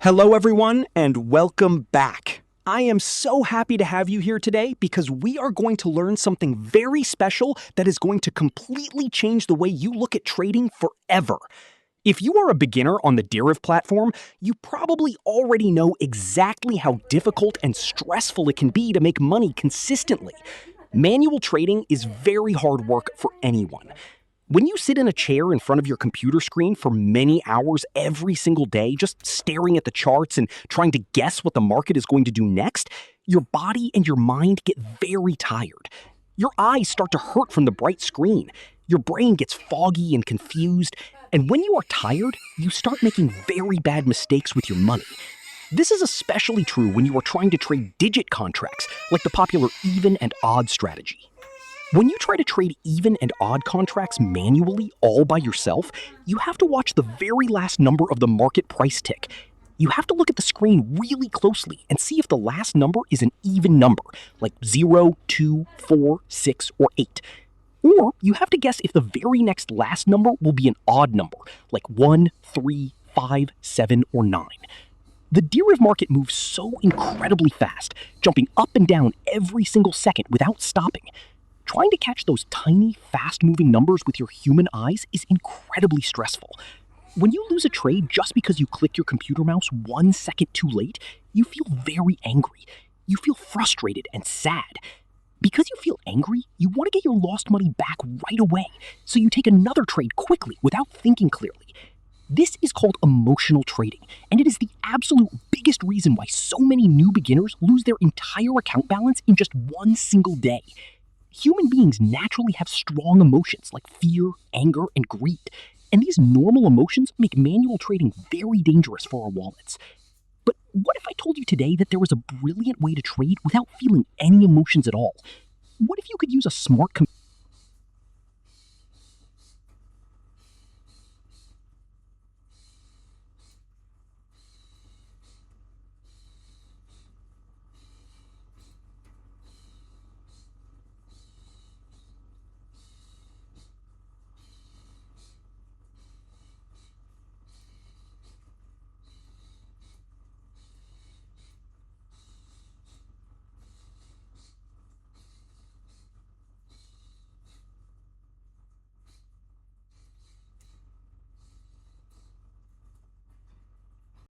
Hello, everyone, and welcome back. I am so happy to have you here today because we are going to learn something very special that is going to completely change the way you look at trading forever. If you are a beginner on the Deriv platform, you probably already know exactly how difficult and stressful it can be to make money consistently. Manual trading is very hard work for anyone. When you sit in a chair in front of your computer screen for many hours every single day, just staring at the charts and trying to guess what the market is going to do next, your body and your mind get very tired. Your eyes start to hurt from the bright screen. Your brain gets foggy and confused. And when you are tired, you start making very bad mistakes with your money. This is especially true when you are trying to trade digit contracts, like the popular even and odd strategy. When you try to trade even and odd contracts manually all by yourself, you have to watch the very last number of the market price tick. You have to look at the screen really closely and see if the last number is an even number, like 0, 2, 4, 6, or 8. Or you have to guess if the very next last number will be an odd number, like 1, 3, 5, 7, or 9. The Deriv market moves so incredibly fast, jumping up and down every single second without stopping. Trying to catch those tiny, fast-moving numbers with your human eyes is incredibly stressful. When you lose a trade just because you click your computer mouse 1 second too late, you feel very angry. You feel frustrated and sad. Because you feel angry, you want to get your lost money back right away, so you take another trade quickly without thinking clearly. This is called emotional trading, and it is the absolute biggest reason why so many new beginners lose their entire account balance in just one single day. Human beings naturally have strong emotions like fear, anger, and greed, and these normal emotions make manual trading very dangerous for our wallets. But what if I told you today that there was a brilliant way to trade without feeling any emotions at all? What if you could use a smart